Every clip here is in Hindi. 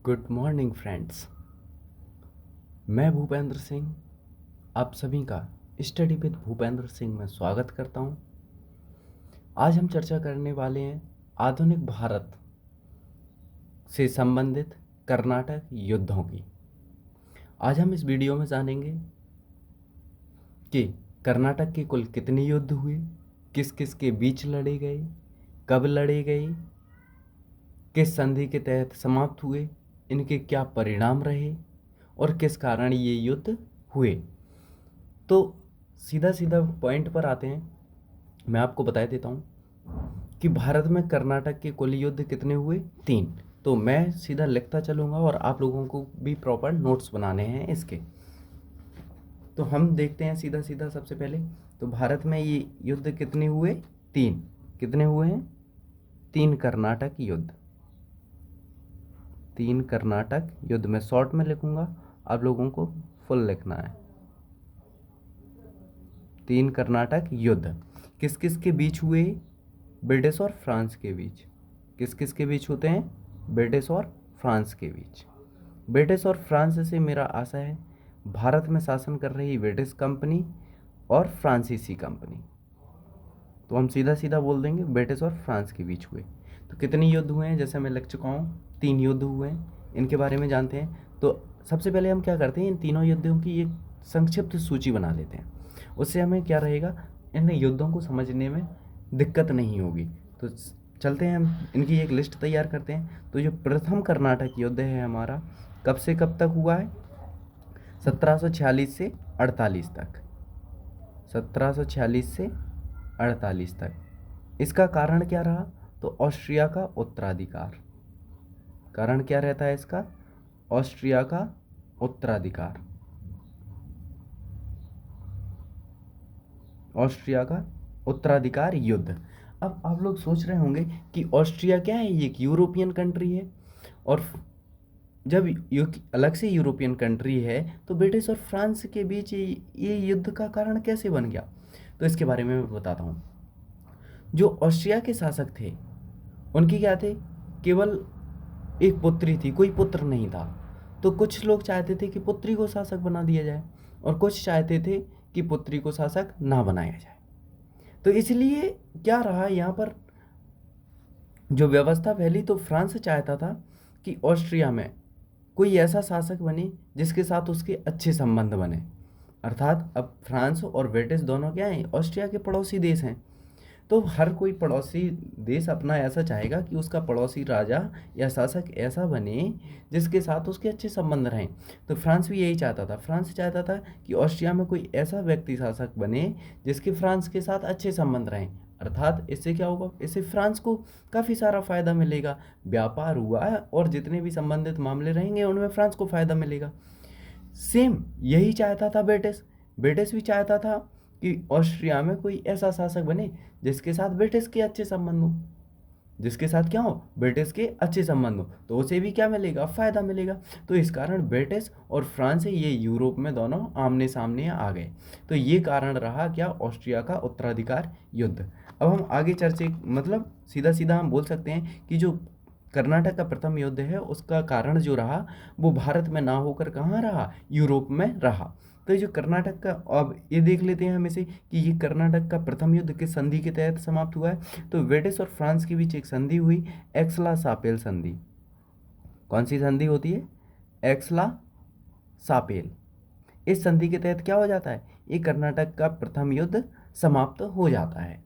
Good morning friends. मैं भूपेंद्र सिंह आप सभी का स्टडी विद भूपेंद्र सिंह में स्वागत करता हूं। आज हम चर्चा करने वाले हैं आधुनिक भारत से संबंधित कर्नाटक युद्धों की। आज हम इस वीडियो में जानेंगे कि कर्नाटक के कुल कितने युद्ध हुए, किस किस के बीच लड़े गए, कब लड़े गए, किस संधि के तहत समाप्त हुए, इनके क्या परिणाम रहे और किस कारण ये युद्ध हुए। तो सीधा सीधा पॉइंट पर आते हैं। मैं आपको बता देता हूँ कि भारत में कर्नाटक के कुल युद्ध कितने हुए, 3। तो मैं सीधा लिखता चलूँगा और आप लोगों को भी प्रॉपर नोट्स बनाने हैं इसके। तो हम देखते हैं सीधा सीधा। सबसे पहले तो भारत में ये युद्ध कितने हुए, 3। कितने हुए हैं, 3 कर्नाटक युद्ध। 3 कर्नाटक युद्ध में शॉर्ट में लिखूंगा, आप लोगों को फुल लिखना है। 3 कर्नाटक युद्ध किस किस के बीच हुए, ब्रिटिश और फ्रांस के बीच। किस किस के बीच होते हैं, ब्रिटिश और फ्रांस के बीच। ब्रिटिश और फ्रांस से मेरा आशा है भारत में शासन कर रही ब्रिटिश कंपनी और फ्रांसीसी कंपनी। तो हम सीधा सीधा बोल देंगे ब्रिटिश और फ्रांस के बीच हुए। तो कितने युद्ध हुए हैं, जैसे मैं लिख चुका हूँ 3 युद्ध हुए हैं। इनके बारे में जानते हैं। तो सबसे पहले हम क्या करते हैं, इन तीनों युद्धों की एक संक्षिप्त सूची बना लेते हैं। उससे हमें क्या रहेगा, इन युद्धों को समझने में दिक्कत नहीं होगी। तो चलते हैं, हम इनकी एक लिस्ट तैयार करते हैं। तो जो प्रथम कर्नाटक युद्ध है हमारा, कब से कब तक हुआ है, 1746 से 48 तक। 1746 से 48 तक। इसका कारण क्या रहा, तो ऑस्ट्रिया का उत्तराधिकार। कारण क्या रहता है इसका, ऑस्ट्रिया का उत्तराधिकार। ऑस्ट्रिया का उत्तराधिकार युद्ध। अब आप लोग सोच रहे होंगे कि ऑस्ट्रिया क्या है, ये एक यूरोपियन कंट्री है। और जब अलग से यूरोपियन कंट्री है तो ब्रिटिश और फ्रांस के बीच ये युद्ध का कारण कैसे बन गया, तो इसके बारे में मैं बताता हूँ। जो ऑस्ट्रिया के शासक थे उनकी क्या थे, केवल एक पुत्री थी, कोई पुत्र नहीं था। तो कुछ लोग चाहते थे कि पुत्री को शासक बना दिया जाए और कुछ चाहते थे कि पुत्री को शासक ना बनाया जाए। तो इसलिए क्या रहा, यहाँ पर जो व्यवस्था फैली, तो फ्रांस चाहता था कि ऑस्ट्रिया में कोई ऐसा शासक बने जिसके साथ उसके अच्छे संबंध बने। अर्थात अब फ्रांस और ब्रिटिश दोनों क्या हैं, ऑस्ट्रिया के पड़ोसी देश हैं। तो हर कोई पड़ोसी देश अपना ऐसा चाहेगा कि उसका पड़ोसी राजा या शासक ऐसा बने जिसके साथ उसके अच्छे संबंध रहें। तो फ्रांस भी यही चाहता था। फ्रांस चाहता था कि ऑस्ट्रिया में कोई ऐसा व्यक्ति शासक बने जिसके फ्रांस के साथ अच्छे संबंध रहें। अर्थात इससे क्या होगा, इससे फ्रांस को काफ़ी सारा फ़ायदा मिलेगा। व्यापार हुआ और जितने भी संबंधित मामले रहेंगे उनमें फ्रांस को फ़ायदा मिलेगा। सेम यही चाहता था ब्रिटिश। ब्रिटिश भी चाहता था कि ऑस्ट्रिया में कोई ऐसा शासक बने जिसके साथ ब्रिटिश के अच्छे संबंध हो। जिसके साथ क्या हो, ब्रिटिश के अच्छे संबंध हो, तो उसे भी क्या मिलेगा, फायदा मिलेगा। तो इस कारण ब्रिटिश और फ्रांस ये यूरोप में दोनों आमने सामने आ गए। तो ये कारण रहा क्या, ऑस्ट्रिया का उत्तराधिकार युद्ध। अब हम आगे चर्चे, मतलब सीधा सीधा हम बोल सकते हैं कि जो कर्नाटक का प्रथम युद्ध है उसका कारण जो रहा वो भारत में ना होकर कहाँ रहा, यूरोप में रहा। तो ये जो कर्नाटक का, अब ये देख लेते हैं हम इसे कि ये कर्नाटक का प्रथम युद्ध किस संधि के तहत समाप्त हुआ है। तो ब्रिटिश और फ्रांस के बीच एक संधि हुई, एक्सला सापेल संधि। कौन सी संधि होती है, एक्सला सापेल। इस संधि के तहत क्या हो जाता है, ये कर्नाटक का प्रथम युद्ध समाप्त हो जाता है।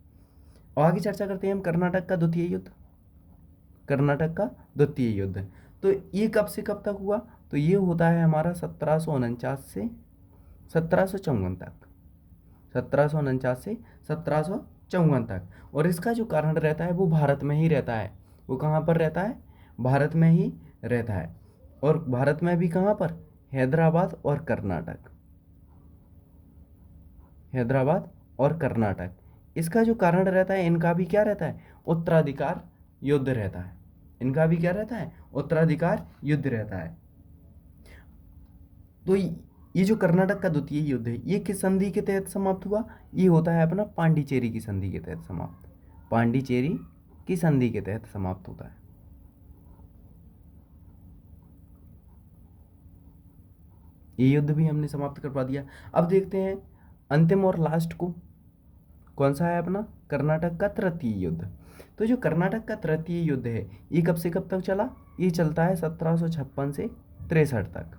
और आगे चर्चा करते हैं हम कर्नाटक का द्वितीय युद्ध। कर्नाटक का द्वितीय युद्ध, तो ये कब से कब तक हुआ, तो ये होता है हमारा 1749 से 1754 तक। 1749 से 1754 तक। और इसका जो कारण रहता है वो भारत में ही रहता है। वो कहाँ पर रहता है, भारत में ही रहता है। और भारत में भी कहाँ पर, हैदराबाद और कर्नाटक। हैदराबाद और कर्नाटक। इसका जो कारण रहता है, इनका भी क्या रहता है, उत्तराधिकार युद्ध रहता है। इनका भी क्या रहता है, उत्तराधिकार युद्ध रहता है। तो ये जो कर्नाटक का द्वितीय युद्ध है ये किस संधि के तहत समाप्त हुआ, ये होता है अपना पांडिचेरी की संधि के तहत समाप्त। पांडिचेरी की संधि के तहत समाप्त होता है। ये युद्ध भी हमने समाप्त करवा दिया। अब देखते हैं अंतिम और लास्ट को, कौन सा है अपना, कर्नाटक का तृतीय युद्ध। तो जो कर्नाटक का तृतीय युद्ध है ये कब से कब तक चला, ये चलता है 1756 से 63 तक,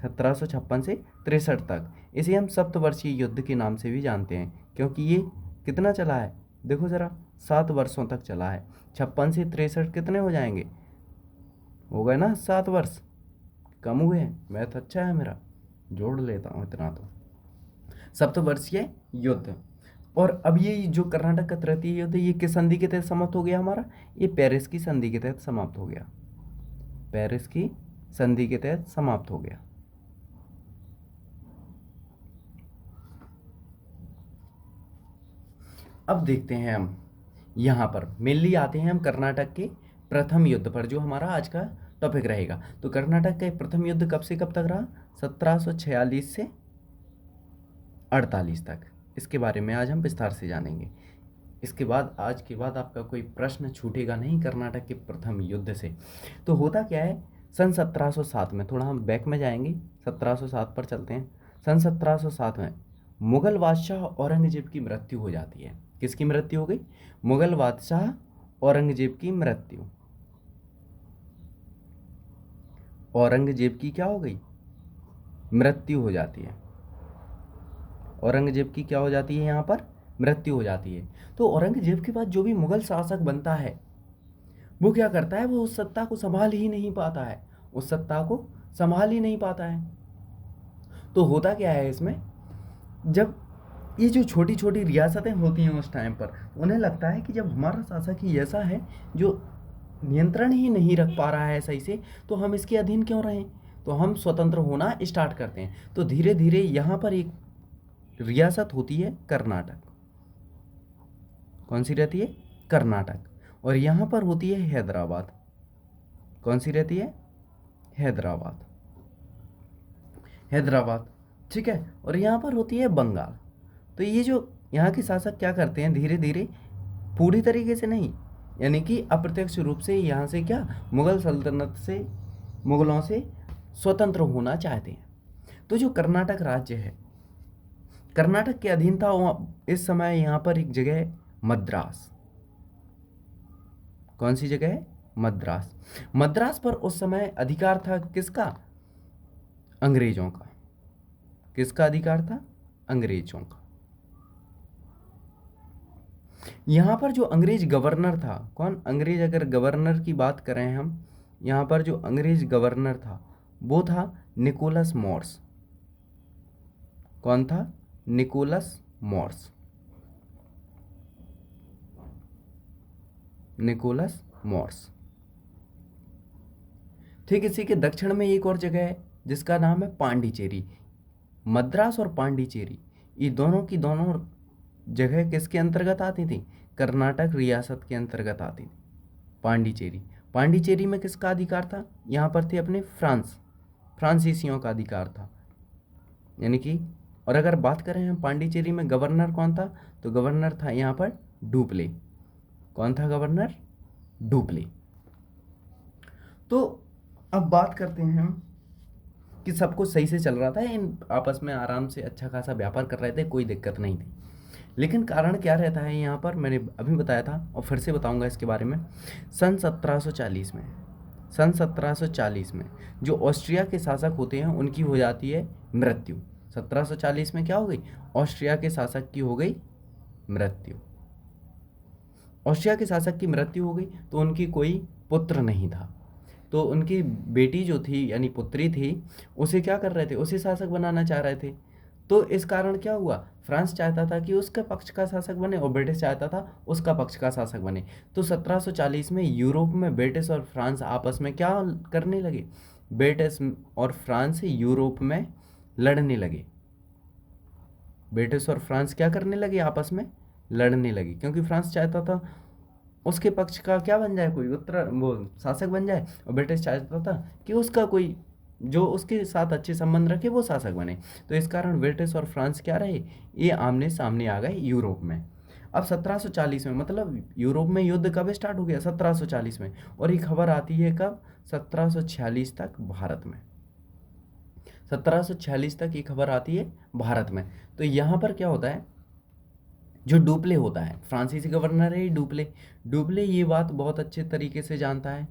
1756 से 63 तक। इसे हम सप्तवर्षीय युद्ध के नाम से भी जानते हैं, क्योंकि ये कितना चला है, देखो ज़रा, 7 वर्षों तक चला है। 56 से 63 कितने हो जाएंगे, हो गए ना 7 वर्ष, कम हुए हैं, मैथ अच्छा है मेरा, जोड़ लेता हूँ इतना तो। सप्तवर्षीय युद्ध। और अब ये जो कर्नाटक का तृतीय युद्ध ये किस संधि के तहत समाप्त हो गया हमारा, ये पेरिस की संधि के तहत समाप्त हो गया, पेरिस की संधि के तहत समाप्त हो गया। अब देखते हैं हम यहाँ पर मेनली आते हैं हम कर्नाटक के प्रथम युद्ध पर, जो हमारा आज का टॉपिक रहेगा। तो कर्नाटक का प्रथम युद्ध कब से कब तक रहा, 1746 से 48 तक। इसके बारे में आज हम विस्तार से जानेंगे। इसके बाद आज के बाद आपका कोई प्रश्न छूटेगा नहीं कर्नाटक के प्रथम युद्ध से। तो होता क्या है, सन 1707 में, थोड़ा हम बैक में जाएंगे, 1707 पर चलते हैं। सन 1707 में मुगल बादशाह औरंगजेब की मृत्यु हो जाती है। किसकी मृत्यु हो गई, मुगल बादशाह औरंगजेब की मृत्यु। औरंगजेब की क्या हो गई, मृत्यु हो जाती है। औरंगजेब की क्या हो जाती है, यहाँ पर मृत्यु हो जाती है। तो औरंगजेब के बाद जो भी मुगल शासक बनता है वो क्या करता है, वो उस सत्ता को संभाल ही नहीं पाता है, उस सत्ता को संभाल ही नहीं पाता है। तो होता क्या है इसमें, जब ये जो छोटी छोटी रियासतें होती हैं उस टाइम पर, उन्हें लगता है कि जब हमारा शासक ही ऐसा है जो नियंत्रण ही नहीं रख पा रहा है सही से, तो हम इसके अधीन क्यों रहें, तो हम स्वतंत्र होना स्टार्ट करते हैं। तो धीरे धीरे यहाँ पर एक रियासत होती है कर्नाटक, कौन सी रहती है, कर्नाटक। और यहाँ पर होती है हैदराबाद, कौन सी रहती है, हैदराबाद, हैदराबाद, ठीक है। और यहाँ पर होती है बंगाल। तो ये जो यहाँ के शासक क्या करते हैं, धीरे धीरे, पूरी तरीके से नहीं, यानी कि अप्रत्यक्ष रूप से यहाँ से क्या, मुगल सल्तनत से, मुगलों से स्वतंत्र होना चाहते हैं। तो जो कर्नाटक राज्य है, कर्नाटक के अधीन था इस समय यहाँ पर एक जगह है मद्रास, कौन सी जगह है, मद्रास। मद्रास पर उस समय अधिकार था किसका, अंग्रेजों का। किसका अधिकार था, अंग्रेजों का। यहाँ पर जो अंग्रेज गवर्नर था, कौन, अंग्रेज, अगर गवर्नर की बात करें हम, यहाँ पर जो अंग्रेज गवर्नर था वो था निकोलस मॉर्स। कौन था, निकोलस मॉर्स, निकोलस मॉर्स। ठीक इसी के दक्षिण में एक और जगह है जिसका नाम है पांडिचेरी। मद्रास और पांडिचेरी ये दोनों की दोनों जगह किसके अंतर्गत आती थी, कर्नाटक रियासत के अंतर्गत आती थी। पांडिचेरी, पांडिचेरी में किसका अधिकार था, यहाँ पर थे अपने फ्रांसीसियों का अधिकार था, यानी कि। और अगर बात करें हम पांडिचेरी में गवर्नर कौन था, तो गवर्नर था यहाँ पर डुप्ले। कौन था गवर्नर, डुप्ले। तो अब बात करते हैं हम कि सब कुछ सही से चल रहा था, इन आपस में आराम से अच्छा खासा व्यापार कर रहे थे, कोई दिक्कत नहीं थी। लेकिन कारण क्या रहता है यहाँ पर, मैंने अभी बताया था और फिर से बताऊंगा इसके बारे में। सन 1740 में, सन 1740 में जो ऑस्ट्रिया के शासक होते हैं उनकी हो जाती है मृत्यु। 1740 में क्या हो गई, ऑस्ट्रिया के शासक की हो गई मृत्यु। ऑस्ट्रिया के शासक की मृत्यु हो गई तो उनकी कोई पुत्र नहीं था, तो उनकी बेटी जो थी यानी पुत्री थी, उसे क्या कर रहे थे, उसे शासक बनाना चाह रहे थे। तो इस कारण क्या हुआ, फ्रांस चाहता था कि उसका पक्ष का शासक बने और ब्रिटिश चाहता था उसका पक्ष का शासक बने। तो 1740 में यूरोप में ब्रिटिश और फ्रांस आपस में क्या करने लगे, ब्रिटिश और फ्रांस यूरोप में लड़ने लगे। ब्रिटिश और फ्रांस क्या करने लगे, आपस में लड़ने लगे, क्योंकि फ्रांस चाहता था उसके पक्ष का क्या बन जाए, कोई उत्तर वो शासक बन जाए, और ब्रिटिश चाहता था कि उसका कोई जो उसके साथ अच्छे संबंध रखे वो शासक बने। तो इस कारण ब्रिटिश और फ्रांस क्या रहे, ये आमने सामने आ गए यूरोप में। अब 1740 में, मतलब यूरोप में युद्ध कब स्टार्ट हो गया, 1740 में। और ये खबर आती है कब, 1746 तक भारत में। 1746 तक ये खबर आती है भारत में। तो यहाँ पर क्या होता है, जो डुप्ले होता है, फ्रांसीसी गवर्नर है डुप्ले, डुप्ले ये बात बहुत अच्छे तरीके से जानता है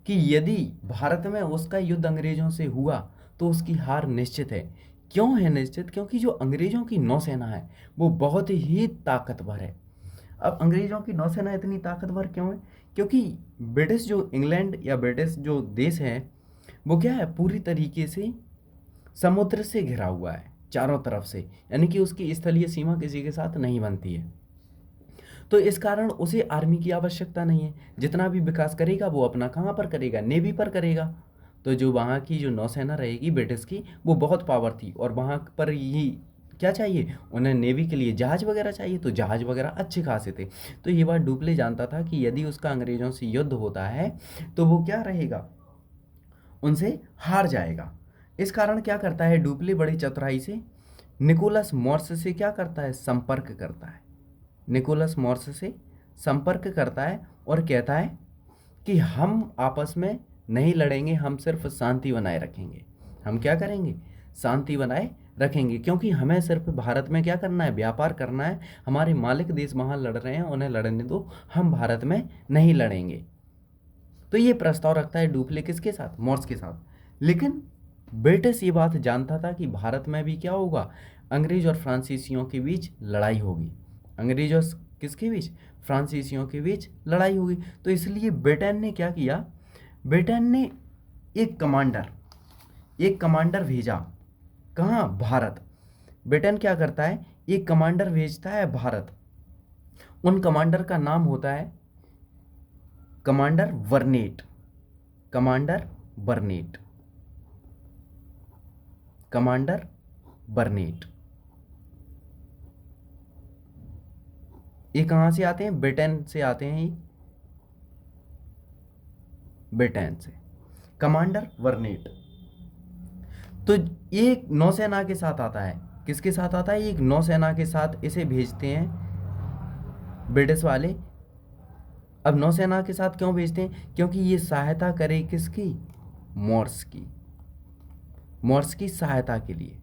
कि यदि भारत में उसका युद्ध अंग्रेजों से हुआ तो उसकी हार निश्चित है। क्यों है निश्चित? क्योंकि जो अंग्रेजों की नौसेना है वो बहुत ही ताकतवर है। अब अंग्रेजों की नौसेना इतनी ताकतवर क्यों है? क्योंकि ब्रिटिश जो इंग्लैंड या ब्रिटिश जो देश है वो क्या है, पूरी तरीके से समुद्र से घिरा हुआ है चारों तरफ से, यानी कि उसकी स्थलीय सीमा किसी के साथ नहीं बनती है। तो इस कारण उसे आर्मी की आवश्यकता नहीं है। जितना भी विकास करेगा वो अपना कहाँ पर करेगा, नेवी पर करेगा। तो जो वहाँ की जो नौसेना रहेगी ब्रिटिश की, वो बहुत पावर थी, और वहाँ पर ही क्या चाहिए उन्हें, नेवी के लिए जहाज वगैरह चाहिए, तो जहाज वगैरह अच्छे खासे थे। तो ये बात डुप्ले जानता था कि यदि उसका अंग्रेजों से युद्ध होता है तो वो क्या रहेगा, उनसे हार जाएगा। इस कारण क्या करता है डुप्ले, बड़ी चतुराई से निकोलस मॉर्स से क्या करता है, संपर्क करता है। निकोलस मॉर्स से संपर्क करता है और कहता है कि हम आपस में नहीं लड़ेंगे, हम सिर्फ शांति बनाए रखेंगे। हम क्या करेंगे, शांति बनाए रखेंगे, क्योंकि हमें सिर्फ भारत में क्या करना है, व्यापार करना है। हमारे मालिक देश वहाँ लड़ रहे हैं, उन्हें लड़ने दो, हम भारत में नहीं लड़ेंगे। तो ये प्रस्ताव रखता है डुप्ले किसके साथ, मॉर्स के साथ। लेकिन ब्रिटिश ये बात जानता था कि भारत में भी क्या होगा, अंग्रेज और फ्रांसीसियों के बीच लड़ाई होगी। अंग्रेज और किसके बीच, फ्रांसीसियों के बीच लड़ाई होगी। तो इसलिए ब्रिटेन ने क्या किया, ब्रिटेन ने एक कमांडर भेजा। कहाँ, भारत। ब्रिटेन क्या करता है, एक कमांडर भेजता है भारत। उन कमांडर का नाम होता है कमांडर बर्नेट। Commander बर्नेट, commander बर्नेट। ये कहाँ से आते हैं, ब्रिटेन से आते हैं, ये ब्रिटेन से। कमांडर बर्नेट तो एक नौसेना के साथ आता है। किसके साथ आता है, एक नौसेना के साथ इसे भेजते हैं ब्रिटिश वाले। अब नौसेना के साथ क्यों भेजते हैं, क्योंकि ये सहायता करे किसकी, मॉर्स की, मॉर्स की सहायता के लिए।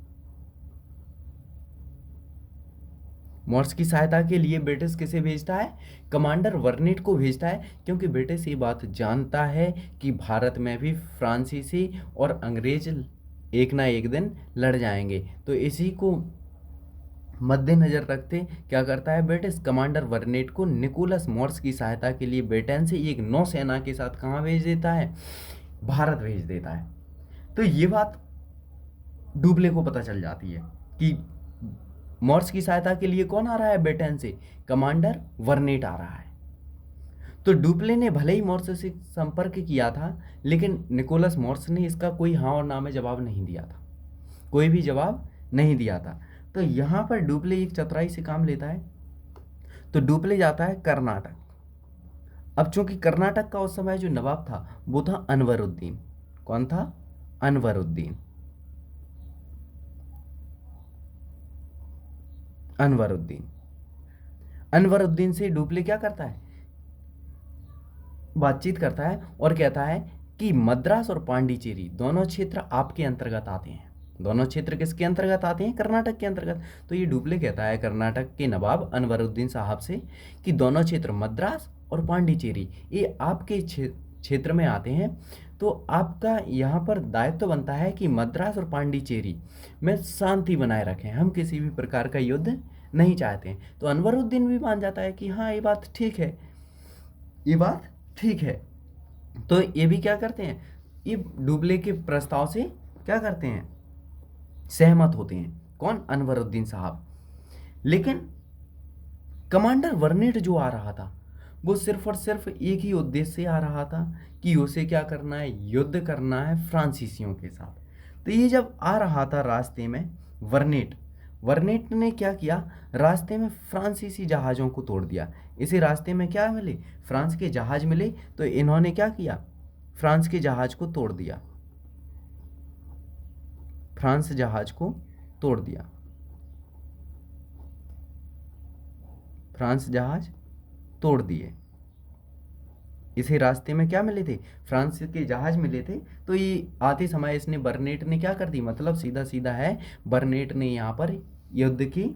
मॉर्स की सहायता के लिए ब्रिटिश किसे भेजता है, कमांडर बर्नेट को भेजता है, क्योंकि ब्रिटिश ये बात जानता है कि भारत में भी फ्रांसीसी और अंग्रेज एक ना एक दिन लड़ जाएंगे। तो इसी को मद्देनजर रखते क्या करता है ब्रिटिश, कमांडर बर्नेट को निकोलस मॉर्स की सहायता के लिए ब्रिटेन से एक नौसेना के साथ कहाँ भेज देता है, भारत भेज देता है। तो ये बात डुप्ले को पता चल जाती है कि मॉर्स की सहायता के लिए कौन आ रहा है ब्रिटेन से, कमांडर बर्नेट आ रहा है। तो डुप्ले ने भले ही मॉर्स से संपर्क किया था, लेकिन निकोलस मॉर्स ने इसका कोई हाँ और ना में जवाब नहीं दिया था, कोई भी जवाब नहीं दिया था। तो यहाँ पर डुप्ले एक चतुराई से काम लेता है। तो डुप्ले जाता है कर्नाटक। अब चूंकि कर्नाटक का उस समय जो नवाब था वो था अनवरुद्दीन। कौन था, अनवरुद्दीन। अनवरुद्दीन, अनवरुद्दीन से डुप्ले क्या करता है, बातचीत करता है और कहता है कि मद्रास और पांडिचेरी दोनों क्षेत्र आपके अंतर्गत आते हैं। दोनों क्षेत्र किसके अंतर्गत आते हैं, कर्नाटक के अंतर्गत। तो ये डुप्ले कहता है कर्नाटक के नवाब अनवरुद्दीन साहब से कि दोनों क्षेत्र मद्रास और पांडिचेरी ये आपके क्षेत्र में आते हैं। तो आपका यहाँ पर दायित्व बनता है कि मद्रास और पांडिचेरी में शांति बनाए रखें, हम किसी भी प्रकार का युद्ध नहीं चाहते हैं। तो अनवरुद्दीन भी मान जाता है कि हाँ ये बात ठीक है, ये बात ठीक है। तो ये भी क्या करते हैं, ये डुप्ले के प्रस्ताव से क्या करते हैं, सहमत होते हैं। कौन, अनवरुद्दीन साहब। लेकिन कमांडर बर्नेट जो आ रहा था वो सिर्फ और सिर्फ एक ही उद्देश्य से आ रहा था कि उसे क्या करना है, युद्ध करना है फ्रांसीसियों के साथ। तो ये जब आ रहा था रास्ते में, बर्नेट ने क्या किया, रास्ते में फ्रांसीसी जहाज़ों को तोड़ दिया। इसे रास्ते में क्या मिले, फ्रांस के जहाज़ मिले। तो इन्होंने क्या किया, फ्रांस के जहाज़ को तोड़ दिया, फ्रांस जहाज़ को तोड़ दिया, फ्रांस जहाज़ तोड़ दिए। इसे रास्ते में क्या मिले थे, फ्रांस के जहाज मिले थे। तो ये आते समय इसने बर्नेट ने क्या कर दी, मतलब सीधा सीधा है, बर्नेट ने यहाँ पर युद्ध की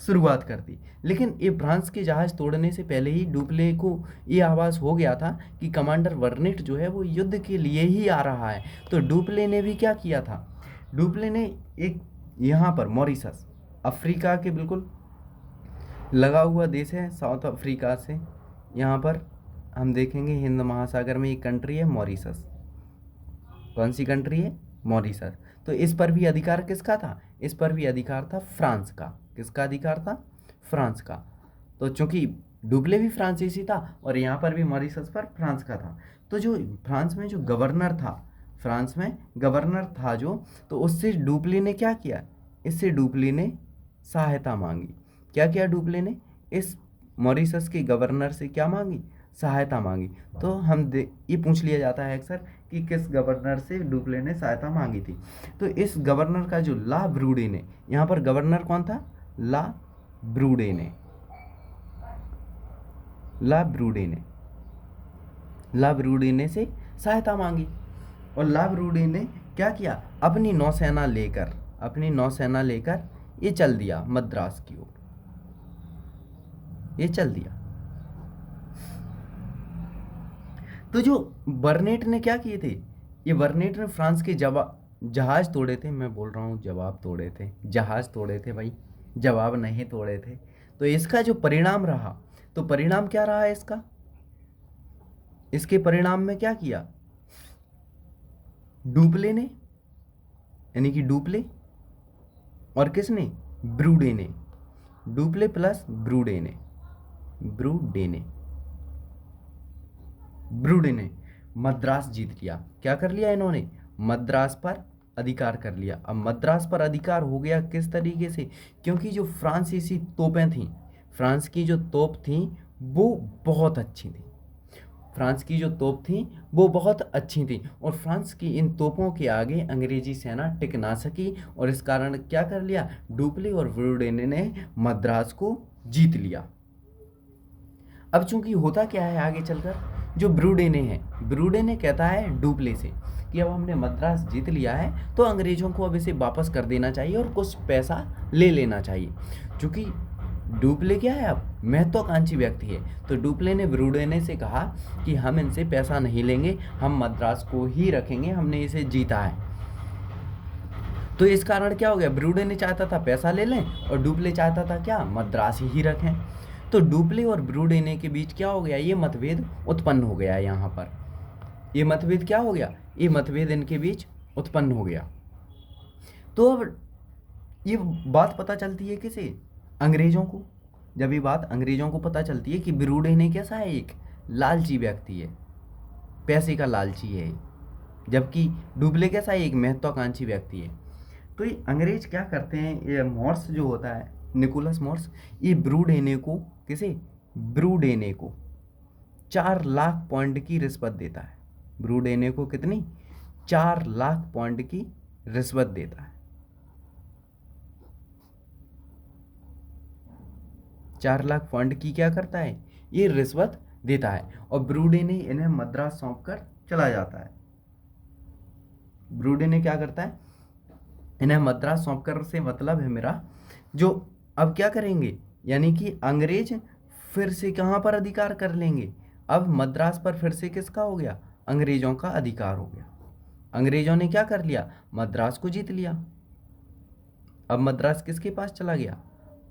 शुरुआत कर दी। लेकिन ये फ्रांस के जहाज तोड़ने से पहले ही डुप्ले को ये आभास हो गया था कि कमांडर बर्नेट जो है वो युद्ध के लिए ही आ रहा है। तो डुप्ले ने भी क्या किया था, डुप्ले ने एक यहाँ पर मॉरिशस, अफ्रीका के बिल्कुल लगा हुआ देश है, साउथ अफ्रीका से यहाँ पर हम देखेंगे हिंद महासागर में एक कंट्री है मॉरिशस। कौन सी कंट्री है, मॉरिशस। तो इस पर भी अधिकार किसका था, इस पर भी अधिकार था फ्रांस का। किसका अधिकार था, फ्रांस का। तो चूंकि डुप्ले भी फ्रांसीसी था और यहाँ पर भी मॉरिशस पर फ्रांस का था। तो जो फ्रांस में जो गवर्नर था, फ्रांस में गवर्नर था जो, तो उससे डुप्ले ने क्या किया, इससे डुप्ले ने सहायता मांगी। क्या किया डुप्ले ने, इस मॉरिशस के गवर्नर से क्या मांगी, सहायता मांगी। तो ये पूछ लिया जाता है अक्सर कि किस गवर्नर से डुप्ले ने सहायता मांगी थी। तो इस गवर्नर का जो ला ब्रूडे ने, यहाँ पर गवर्नर कौन था, ला ब्रूडे ने, ला ब्रूडे ने, ला ब्रूडे ने से सहायता मांगी। और ला ब्रूडे ने क्या किया, अपनी नौसेना लेकर, अपनी नौसेना लेकर ये चल दिया मद्रास की ओर, ये चल दिया। तो जो बर्नेट ने क्या किए थे, ये बर्नेट ने फ्रांस के जहाज तोड़े थे, मैं बोल रहा हूँ जवाब तोड़े थे, जहाज तोड़े थे भाई, जवाब नहीं तोड़े थे। तो इसका जो परिणाम रहा, तो परिणाम क्या रहा है इसका, इसके परिणाम में क्या किया, डुप्ले ने, यानी कि डुप्ले और किसने, ब्रूडे ने, डुप्ले प्लस ब्रूडे ने, ब्रूडे ने, ब्रूडे ने मद्रास जीत लिया। क्या कर लिया इन्होंने, मद्रास पर अधिकार कर लिया। अब मद्रास पर अधिकार हो गया किस तरीके से, क्योंकि जो फ्रांसीसी तोपें थीं, फ्रांस की जो तोप थी वो बहुत अच्छी थी, फ्रांस की जो तोप थी वो बहुत अच्छी थी, और फ्रांस की इन तोपों के आगे अंग्रेजी सेना टिक ना सकी, और इस कारण क्या कर लिया, डुप्ले और ब्रूडे ने मद्रास को जीत लिया। अब चूंकि होता क्या है आगे चलकर, जो ब्रूडे ने है, ब्रूडे ने कहता है डुप्ले से कि अब हमने मद्रास जीत लिया है तो अंग्रेजों को अब इसे वापस कर देना चाहिए और कुछ पैसा ले लेना चाहिए। चूंकि डुप्ले क्या है, अब महत्वाकांक्षी व्यक्ति है, तो डुप्ले ने ब्रूडे से कहा कि हम इनसे पैसा नहीं लेंगे, हम मद्रास को ही रखेंगे, हमने इसे जीता है। तो इस कारण क्या हो गया, ब्रूडे ने चाहता था पैसा ले लें और डुप्ले चाहता था क्या, मद्रास ही रखें। तो डुप्ले और ब्रूडे के बीच क्या हो गया, ये मतभेद उत्पन्न हो गया। यहाँ पर ये मतभेद क्या हो गया, ये मतभेद इनके बीच उत्पन्न हो गया। तो अब ये बात पता चलती है किसे, अंग्रेजों को। जब ये बात अंग्रेजों को पता चलती है कि ब्रूडे कैसा है, एक लालची व्यक्ति है, पैसे का लालची है, जबकि डुप्ले कैसा है, एक महत्वाकांक्षी व्यक्ति है। तो ये अंग्रेज क्या करते हैं, ये मॉर्स जो होता है, निकोलस मॉर्स, ये ब्रूडे को, किसे, ब्रूडे को 4 लाख पॉइंट की रिश्वत देता है। ब्रूडे को कितनी, 4 लाख पॉइंट की रिश्वत देता है, 4 लाख पॉइंट की क्या करता है, ये रिश्वत देता है। और ब्रूडे इन्हें मद्रास सौंप कर चला जाता है। ब्रूडे क्या करता है, इन्हें मद्रास सौंप कर से मतलब है मेरा, जो अब क्या करेंगे, यानी कि अंग्रेज फिर से कहाँ पर अधिकार कर लेंगे, अब मद्रास पर फिर से किसका हो गया, अंग्रेजों का अधिकार हो गया। अंग्रेजों ने क्या कर लिया, मद्रास को जीत लिया। अब मद्रास किसके पास चला गया,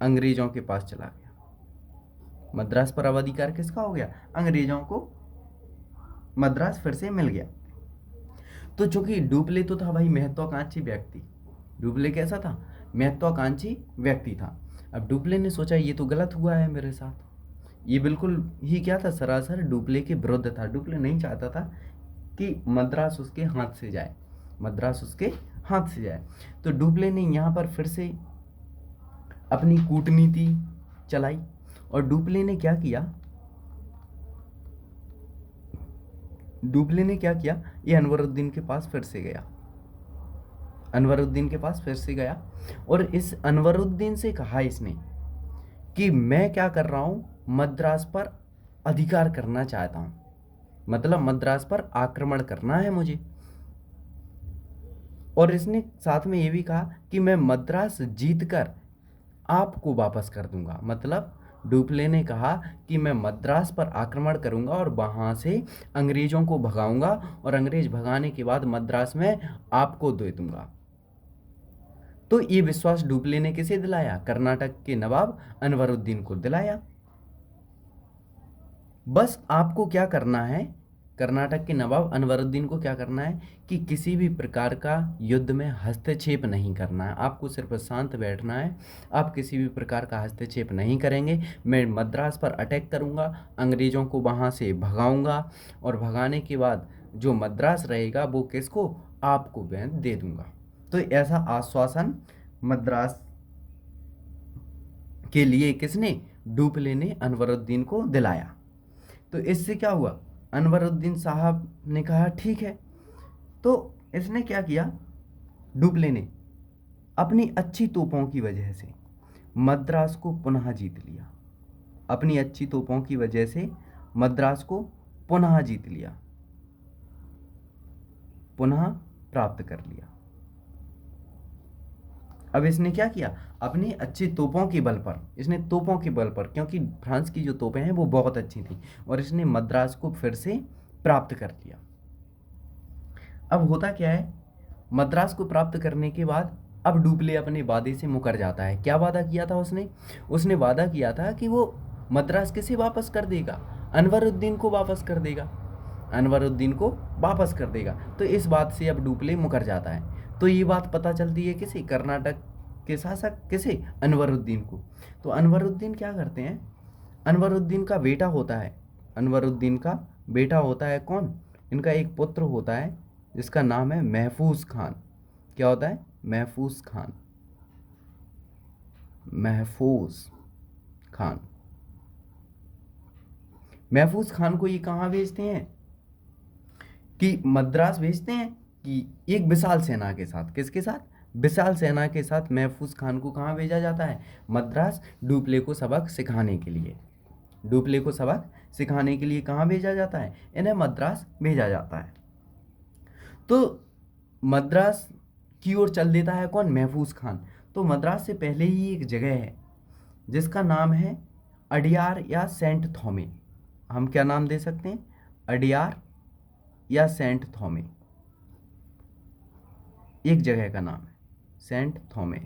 अंग्रेजों के पास चला गया। मद्रास पर अब अधिकार किसका हो गया, अंग्रेजों को मद्रास फिर से मिल गया। तो चूंकि डुप्ले तो था भाई महत्वाकांक्षी व्यक्ति, डुप्ले कैसा था, महत्वाकांक्षी व्यक्ति था। अब डुप्ले ने सोचा ये तो गलत हुआ है मेरे साथ, ये बिल्कुल ही क्या था, सरासर डुप्ले के विरुद्ध था। डुप्ले नहीं चाहता था कि मद्रास उसके हाथ से जाए, मद्रास उसके हाथ से जाए। तो डुप्ले ने यहाँ पर फिर से अपनी कूटनीति चलाई, और डुप्ले ने क्या किया, डुप्ले ने क्या किया, ये अनवरुद्दीन के पास फिर से गया, अनवरुद्दीन के पास फिर से गया, और इस अनवरुद्दीन से कहा इसने कि मैं क्या कर रहा हूँ, मद्रास पर अधिकार करना चाहता हूँ, मतलब मद्रास पर आक्रमण करना है मुझे। और इसने साथ में ये भी कहा कि मैं मद्रास जीतकर आपको वापस कर दूंगा। मतलब डुप्ले ने कहा कि मैं मद्रास पर आक्रमण करूंगा और वहां से अंग्रेजों को भगाऊंगा, और अंग्रेज भगाने के बाद मद्रास में आपको दे दूंगा। तो ये विश्वास डुप्ले ने किसे दिलाया? कर्नाटक के नवाब अनवरुद्दीन को दिलाया। बस आपको क्या करना है, कर्नाटक के नवाब अनवरुद्दीन को क्या करना है कि किसी भी प्रकार का युद्ध में हस्तक्षेप नहीं करना है। आपको सिर्फ शांत बैठना है। आप किसी भी प्रकार का हस्तक्षेप नहीं करेंगे। मैं मद्रास पर अटैक करूंगा, अंग्रेज़ों को वहां से भगाऊंगा, और भगाने के बाद जो मद्रास रहेगा वो किसको? आपको मैं दे दूंगा। तो ऐसा आश्वासन मद्रास के लिए किसने? डुप्ले ने अनवरुद्दीन को दिलाया। तो इससे क्या हुआ? अनवरुद्दीन साहब ने कहा ठीक है। तो इसने क्या किया? डुप्ले ने अपनी अच्छी तोपों की वजह से मद्रास को पुनः जीत लिया। अपनी अच्छी तोपों की वजह से मद्रास को पुनः जीत लिया, पुनः प्राप्त कर लिया। अब इसने क्या किया? अपनी अच्छी तोपों के बल पर, इसने तोपों के बल पर, क्योंकि फ्रांस की जो तोपें हैं वो बहुत अच्छी थी, और इसने मद्रास को फिर से प्राप्त कर लिया। अब होता क्या है? मद्रास को प्राप्त करने के बाद अब डुप्ले अपने वादे से मुकर जाता है। क्या वादा किया था उसने? उसने वादा किया था कि वो मद्रास किसे वापस कर देगा? अनवरुद्दीन को वापस कर देगा। अनवरुद्दीन को वापस कर देगा। तो इस बात से अब डुप्ले मुकर जाता है। तो ये बात पता चलती है किसे? कर्नाटक के शासक किसे? अनवरुद्दीन को। तो अनवरुद्दीन क्या करते हैं? अनवरुद्दीन का बेटा होता है, अनवरुद्दीन का बेटा होता है कौन? इनका एक पुत्र होता है जिसका नाम है महफूज खान। क्या होता है? महफूज खान। महफूज खान। महफूज खान को ये कहाँ भेजते हैं? कि मद्रास भेजते हैं, कि एक विशाल सेना के साथ। किसके साथ? विशाल सेना के साथ महफूज खान को कहाँ भेजा जाता है? मद्रास, डुप्ले को सबक सिखाने के लिए। डुप्ले को सबक सिखाने के लिए कहाँ भेजा जाता है? इन्हें मद्रास भेजा जाता है। तो मद्रास की ओर चल देता है कौन? महफूज खान। तो मद्रास से पहले ही एक जगह है जिसका नाम है अडियार या सेंट थॉमे। हम क्या नाम दे सकते हैं? अडियार या सेंट थॉमे। एक जगह का नाम है सेंट थॉमे।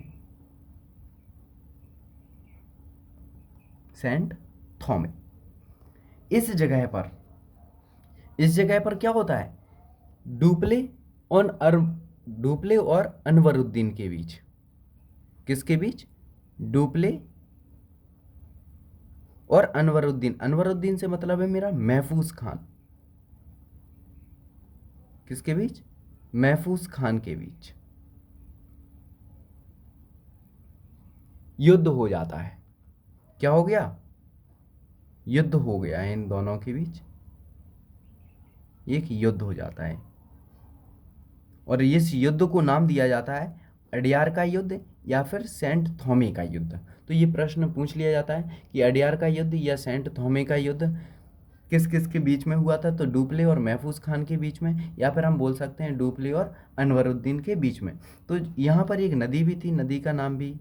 सेंट थॉमे। इस जगह पर, इस जगह पर क्या होता है? डुप्ले और डुप्ले और अनवरुद्दीन के बीच। किसके बीच? डुप्ले और अनवरुद्दीन। अनवरुद्दीन से मतलब है मेरा महफूज खान। किसके बीच? महफूज खान के बीच युद्ध हो जाता है। क्या हो गया? युद्ध हो गया है इन दोनों के बीच। एक युद्ध हो जाता है, और इस युद्ध को नाम दिया जाता है अडियार का युद्ध या फिर सेंट थॉमे का युद्ध। तो ये प्रश्न पूछ लिया जाता है कि अडियार का युद्ध या सेंट थॉमे का युद्ध किस किस के बीच में हुआ था? तो डुप्ले और महफूज खान के बीच में, या फिर हम बोल सकते हैं डुप्ले और अनवरुद्दीन के बीच में। तो यहाँ पर एक नदी भी थी, नदी का नाम भी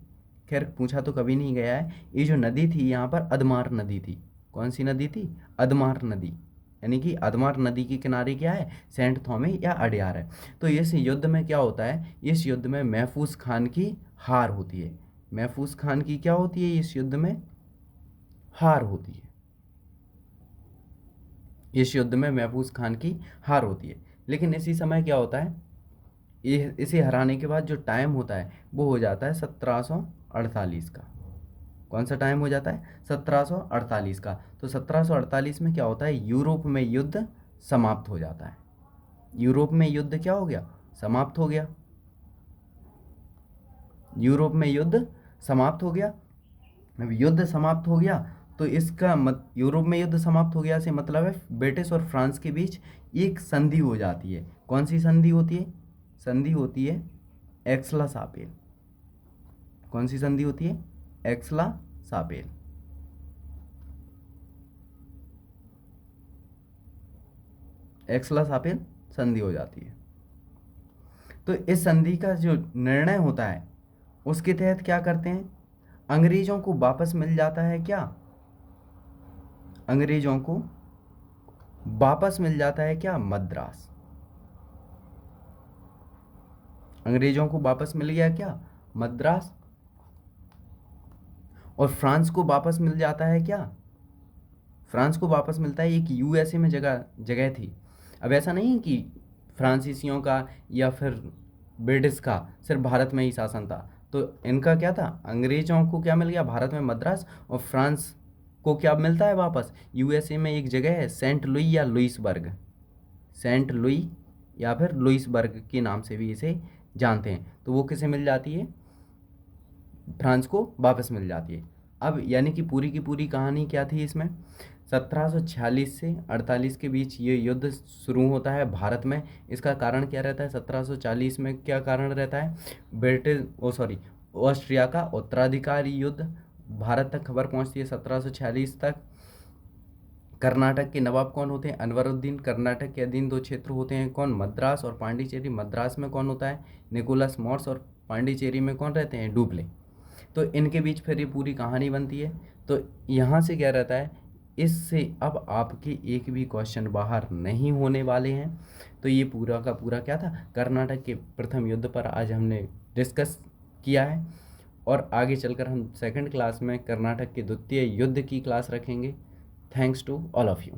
खैर पूछा तो कभी नहीं गया है। ये जो नदी थी यहाँ पर अदमार नदी थी। कौन सी नदी थी? अदमार नदी। यानी कि अदमार नदी के किनारे क्या है? सेंट थॉमे या अडियार है। तो इस युद्ध में क्या होता है? इस युद्ध में महफूज खान की हार होती है। महफूज खान की क्या होती है? इस युद्ध में हार होती है। इस युद्ध में महफूज खान की हार होती है। लेकिन इसी समय क्या होता है? ये इसे हराने के बाद जो टाइम होता है वो हो जाता है 1748 का। कौन सा टाइम हो जाता है? 1748 का। तो 1748 में क्या होता है? यूरोप में युद्ध समाप्त हो जाता है। यूरोप में युद्ध क्या हो गया? समाप्त हो गया। यूरोप में युद्ध समाप्त हो गया। अब युद्ध समाप्त हो गया तो इसका यूरोप में युद्ध समाप्त हो गया से मतलब है ब्रिटिश और फ्रांस के बीच एक संधि हो जाती है। कौन सी संधि होती है? संधि होती है एक्सला सापेल। कौन सी संधि होती है? एक्सला सापेल। एक्सला-सापिन संधि हो जाती है। तो इस संधि का जो निर्णय होता है उसके तहत क्या करते हैं, अंग्रेजों को वापस मिल जाता है क्या, अंग्रेजों को वापस मिल जाता है क्या, मद्रास। अंग्रेजों को वापस मिल गया क्या, मद्रास। और फ्रांस को वापस मिल जाता है क्या, फ्रांस को वापस मिलता है। एक यूएसए में जगह जगह थी। अब ऐसा नहीं कि फ्रांसीसियों का या फिर ब्रिटिश का सिर्फ भारत में ही शासन था, तो इनका क्या था, अंग्रेजों को क्या मिल गया, भारत में मद्रास, और फ्रांस को क्या मिलता है वापस, यूएसए में एक जगह है सेंट लुई या लुइसबर्ग, सेंट लुई या फिर लुइसबर्ग के नाम से भी इसे जानते हैं। तो वो किसे मिल जाती है, फ्रांस को वापस मिल जाती है। अब यानी कि पूरी की पूरी कहानी क्या थी इसमें, 1746 से 48 के बीच ये युद्ध शुरू होता है भारत में। इसका कारण क्या रहता है, 1740 में क्या कारण रहता है, ऑस्ट्रिया का उत्तराधिकारी युद्ध। भारत तक खबर पहुंचती है 1746 तक। कर्नाटक के नवाब कौन होते हैं, अनवरुद्दीन। कर्नाटक के अधीन 2 क्षेत्र होते हैं, कौन, मद्रास और पांडिचेरी। मद्रास में कौन होता है, निकोलस मॉर्स, और पांडिचेरी में कौन रहते हैं, डुप्ले। तो इनके बीच फिर ये पूरी कहानी बनती है। तो यहाँ से क्या रहता है, इससे अब आपके एक भी क्वेश्चन बाहर नहीं होने वाले हैं। तो ये पूरा का पूरा क्या था, कर्नाटक के प्रथम युद्ध पर आज हमने डिस्कस किया है। और आगे चलकर हम सेकंड क्लास में कर्नाटक के द्वितीय युद्ध की क्लास रखेंगे। Thanks to all of you.